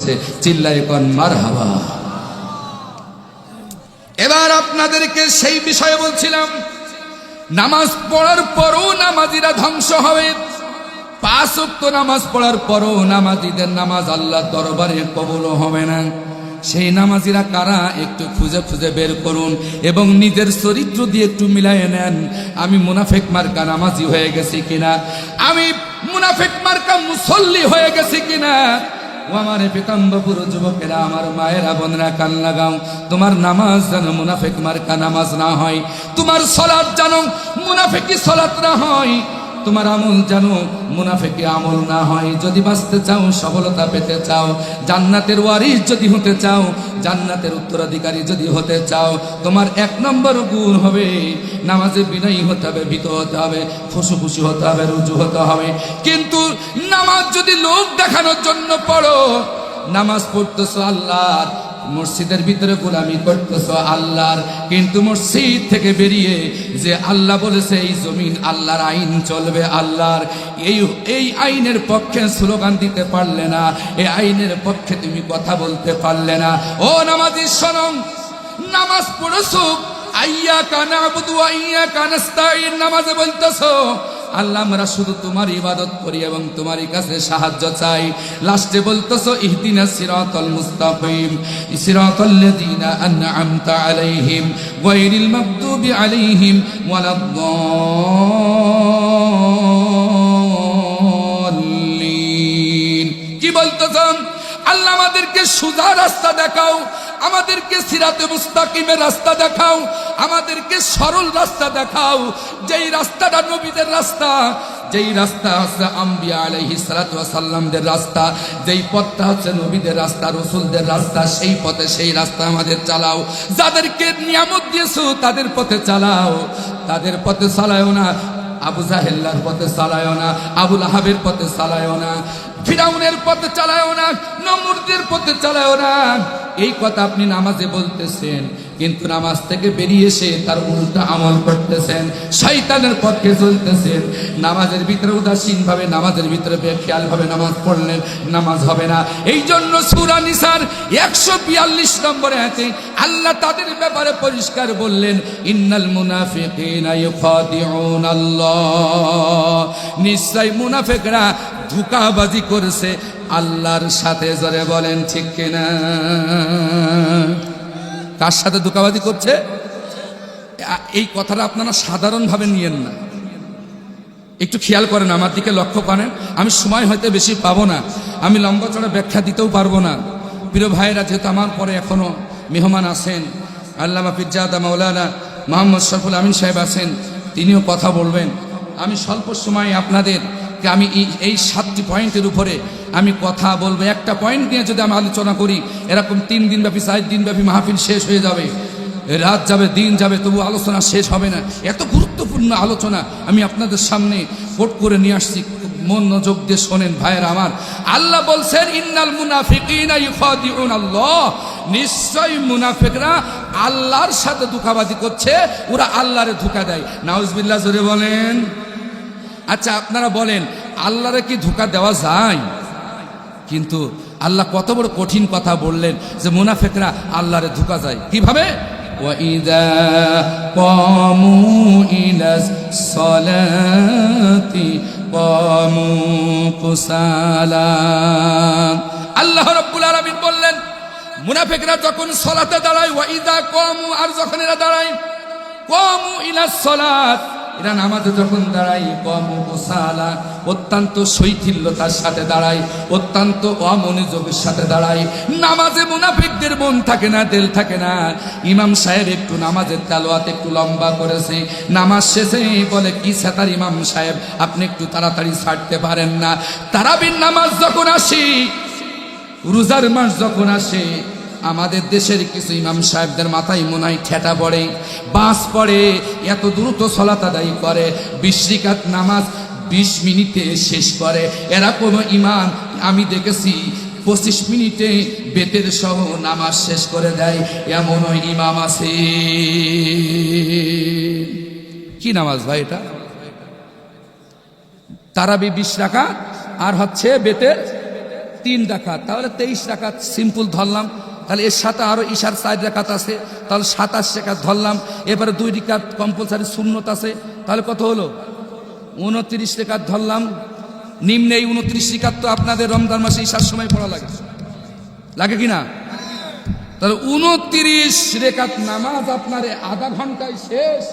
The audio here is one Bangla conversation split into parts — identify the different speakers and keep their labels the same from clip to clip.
Speaker 1: করছে, চিল্লায়ে কোন মারহাবা। এবার আপনাদেরকে সেই বিষয়ে বলছিলাম, নামাজ পড়ার পরও নামাজিরা ধ্বংস হবে। 5 ওয়াক্ত নামাজ পড়ার পরও নামাজিদের নামাজ আল্লাহর দরবারে কবুল হবে না। সেই নামাজিরা কারা একটু খুঁজে খুঁজে বের করুন এবং নিজের চরিত্র দিয়ে একটু মিলায়ে নেন। আমি মুনাফিক মার্কা নামাজি হয়ে গেছি কিনা, আমি মুনাফিক মার্কা মুসল্লি হয়ে গেছি কিনা। ও আমার পিতাম্বপুর যুবকেরা, আমার মায়েরা বোনেরা, কান লাগাও। তোমার নামাজ যেন মুনাফিক মার্কা নামাজ না হয়, তোমার সালাত যেন মুনাফিকি সালাত না হয়, তোমার আমল যেন মুনাফিকি আমল না হয়। যদি বাঁচতে চাও, সফলতা পেতে চাও, জান্নাতের ওয়ারিস যদি হতে চাও, জান্নাতের উত্তরাধিকারী যদি হতে চাও, তোমার 1 নম্বর গুণ হবে নামাজে বিনয়ী হতে হবে, ভীত হতে হবে, খুশি হতে হবে, রুজু হতে হবে। কিন্তু নামাজ যদি লোক দেখানোর জন্য পড়ো, নামাজ পড়তেছো আল্লাহর, মসজিদের ভিতরে গোলামি করতেছো আল্লাহর, কিন্তু মসজিদ থেকে বেরিয়ে যে আল্লাহ বলেছে এই জমিন আল্লাহর, আইন চলবে আল্লাহর, এই আইনের পক্ষে স্লোগান দিতে পারলে না, এই আইনের পক্ষে তুমি কথা বলতে পারলে না। ও নামাজি শোনো, নামাজ পড়েছো, আইয়াকা না'বুদু ওয়া ইয়্যাকা নাস্তাঈন, নামাজে বলতেছো আল্লাহ আমরা শুধু তোমার ইবাদত করি এবং তোমারই কাছে সাহায্য চাই। লাস্টে বলতেছো ইহদিনাস সিরাতাল মুস্তাকিম সিরাতাল্লাযীনা আন'আমতা আলাইহিম গায়রিল মাগদুবি আলাইহিম ওয়ালাদ-দাল্লিন। কি বলতেছো? আল্লাহ আমাদেরকে সোজা রাস্তা দেখাও, আমাদেরকে সিরাতে মুস্তাকিমের রাস্তা দেখাও, আমাদেরকে সরল রাস্তা দেখাও, যেই রাস্তাটা নবীদের রাস্তা, যেই রাস্তা হচ্ছে আম্বিয়া আলাইহিস সালাতু ওয়াস সালামদের রাস্তা, যেই পথটা হচ্ছে নবীদের রাস্তা, রাসূলদের রাস্তা, সেই পথে সেই রাস্তা আমাদের চালাও। যাদেরকে নিয়ামত দিয়েছো তাদের পথে চালাও, তাদের পথে চালায়ও না, আবু জাহেলের পথে চালায়ও না, আবু লাহাবের পথে চালায়ও না, ফিরাউনের পথে চালায়ও না, নমরুদের পথে চালায়ও না। এই কথা আপনি নামাজে বলতেছেন, কিন্তু নামাজ থেকে বেরিয়ে এসে তার উল্টা আমল করতেছেন, শয়তানের পথে চলতেছেন। নামাজের ভিতরে উদাসীন ভাবে, নামাজের ভিতরে বেখেয়াল ভাবে নামাজ পড়লেন, নামাজ হবে না। এই জন্য সূরা নিসার 142 নম্বর আয়াতে আল্লাহ তাদের ব্যাপারে পরিষ্কার বললেন, ইন্নাল মুনাফিকিনা ইউখাদিউনাল্লাহ, নিশ্চয় মুনাফিকরা ধোঁকাবাজি করেছে আল্লাহর সাথে। জোরে বলেন ঠিক কিনা? কার সাথে ধোঁকাবাজি করছে? এই কথাটা আপনারা সাধারণভাবে নিয়েন না, একটু খেয়াল করেন, আমার দিকে লক্ষ্য করেন। আমি সময় হয়তো বেশি পাবো না, আমি লম্বা চড়া ব্যাখ্যা দিতেও পারবো না। প্রিয় ভাইয়েরা, যেহেতু আমার পরে এখনো মেহমান আছেন, আল্লামা পীরজাদা মাওলানা মোহাম্মদ শরফুল আমিন সাহেব আছেন, তিনিও কথা বলবেন। আমি স্বল্প সময়ে আপনাদেরকে আমি এই 7টি পয়েন্টের উপরে আমি কথা বলবো। একটা পয়েন্ট নিয়ে যদি আমি আলোচনা করি, এরকম 3 দিন ব্যাপী 4 দিন ব্যাপী মাহফিল শেষ হয়ে যাবে, রাত যাবে, দিন যাবে, তবু আলোচনা শেষ হবে না। এত গুরুত্বপূর্ণ আলোচনা আমি আপনাদের সামনে কোট করে নিয়ে আসছি, মনোযোগ দিয়ে শোনেন ভাইয়েরা আমার। আল্লাহ বলছেন, ইন্নাল মুনাফিকিনা ইউখাদিউনাল্লাহ, নিশ্চয় মুনাফিকরা আল্লাহর সাথে ধোঁকাবাজি করছে, ওরা আল্লাহরে ধোঁকা দেয়। নাউজুবিল্লাহ, জোরে বলেন। আচ্ছা আপনারা বলেন, আল্লাহরে কি ধোঁকা দেওয়া যায়? কিন্তু আল্লাহ কত বড় কঠিন কথা বললেন যে মুনাফিকরা আল্লাহরে ধোঁকা যায় কিভাবে? ওয়াইদা কামু ইলাস সালাতি কামু কুসালা। আল্লাহ রাব্বুল আলামিন বললেন, মুনাফিকরা যখন সালাতে দাঁড়ায়, ওয়াইদা কামু, আর যখন এরা দাঁড়ায়, কামু ইলাস সালাত, এরা নামাজে যখন দাঁড়ায়, কামু কুসালা, অত্যন্ত শৈথিল্যতার সাথে দাঁড়ায়, অত্যন্ত অমনোযোগের সাথে দাঁড়ায়। নামাজে মুনাফিকদের মন থাকে না, দিল থাকে না। ইমাম সাহেব একটু নামাজের তেলাওয়াত একটু লম্বা করেছে, নামাজ শেষে বলে, কি সেতার ইমাম সাহেব, আপনি একটু তাড়াতাড়ি ছাড়তে পারেন না? তারাবির নামাজ যখন আসে, রোজার মাস যখন আসে, আমাদের দেশের কিছু ইমাম সাহেবদের মাথায় মনে হয় ঠেটা পড়ে, বাস পড়ে, এত দ্রুত সালাত আদায় করে, 20 রাকাত নামাজ 20 মিনিটে শেষ করে। এরা কোনো ইমাম আমি দেখেছি 25 মিনিটে বেতের সহ নামাজ শেষ করে দেয়, এমন ইমাম আছে। কি নামাজ ভাই এটা? তারাবি 20 রাকাত আর হচ্ছে বেতের 3 রাকাত, তাহলে 23 রাকাত সিম্পল ধরলাম। তাহলে এর সাথে আরো ঈশার 4 রাকাত আছে, তাহলে 27 রাকাত ধরলাম। এবারে 2 রাকাত কম্পালসারি সুন্নত আছে, তাহলে কত হলো? 29 রাকাত ধরলাম। নিম্নে এই 29 রাকাত তো আপনাদের রমজান মাসে ঈশার সময় পড়া লাগে, লাগে কিনা? তাহলে 29 রাকাত নামাজ আপনার আধা ঘন্টায় শেষ।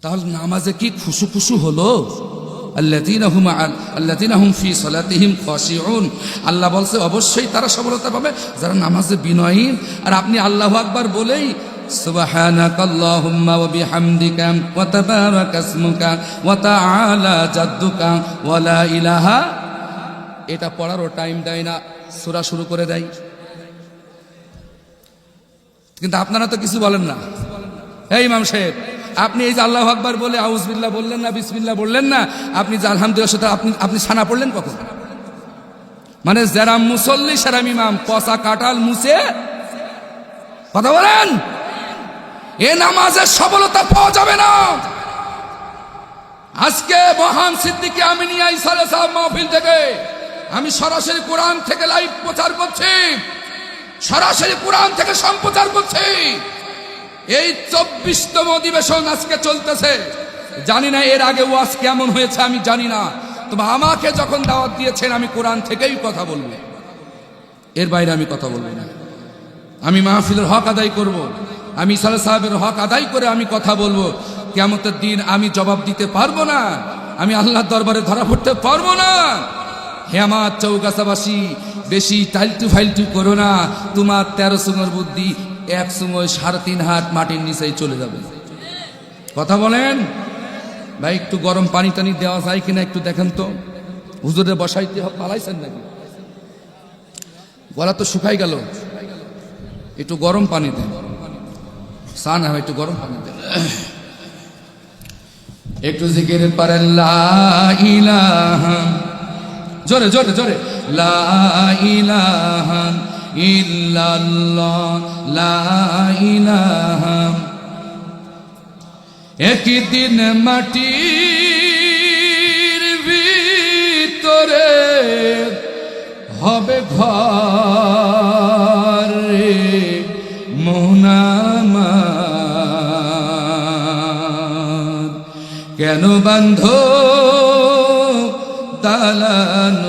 Speaker 1: তাহলে নামাজে কি খুশু খুশু হলো? আল্লাযীনা হুম ফি সালাতিহিম খাশিউন, আল্লাহ বলছে অবশ্যই তারা সফলতা পাবে যারা নামাজে বিনয়ী। আর আপনি আল্লাহু আকবার বলেই সুবহানাকাল্লাহুম্মা ওয়া বিহামদিকা ওয়া তাবারাকা ইসমুকা ওয়া তাআলা জাদ্দুকা ওয়া লা ইলাহা, এটা পড়ারও টাইম দেয় না, সূরা শুরু করে দেয়। কিন্তু আপনারা তো কিছু বলেন না। এই ইমাম সাহেব, আপনি এই যে আল্লাহু আকবার বলে আউযুবিল্লাহ বললেন না, বিসমিল্লাহ বললেন না, আপনি যে আলহামদুলিল্লাহ সেটা আপনি সানা পড়লেন কখন? মানে যারা মুসল্লি সেরা ইমাম পচা কাটাল মুছে কথা বলেন, এ নামাজের সফলতা পাওয়া যাবে না। আজকে মহান সিদ্দিকী আমিনিয়া ইসালে সাহেব মাহফিল থেকে আমি সরাসরি কোরআন থেকে লাইভ প্রচার করছি, সরাসরি কোরআন থেকে সম্প্রচার করছি। এই 24তম অধিবেশন আজকে চলতেছে। জানি না এর আগে ওয়াজ কেমন হয়েছে, আমি জানি না। তবে আমাকে যখন দাওয়াত দিয়েছেন আমি কোরআন থেকেই কথা বলবো, এর বাইরে আমি কথা বলবো না। আমি মাহফিলের হক আদায় করব, আমি ইসালে সাহেবের হক আদায় করে আমি কথা বলবো। কিয়ামতের দিন আমি জবাব দিতে পারবো না, আমি আল্লাহর দরবারে ধরা পড়তে পারবো না। হে আমার চৌগাছাবাসী, বেশি টাইলটু ফাইলটু করো না। তোমার 13 সুঙের বুদ্ধি এক সময় 3.5 হাত মাটির নিচেই চলে যাবে। কথা বলেন ভাই, একটু গরম পানি টানি দেওয়া যায় কিনা একটু দেখেন তো। হুজুরে বসাইতে পালাইছেন নাকি? গলা তো শুকাই গেল, একটু গরম পানি দেন। সান হয় একটু গরম পানি দেন, একটু জিকির পারেন লা ইলাহা, জোরে জোরে জোরে, লা ইলাহা ইল্লাল্লাহ লা ইলাহা। একদিন মাটির ভিতরে হবে ঘর রে মন আমার, কেন বান্ধ দালান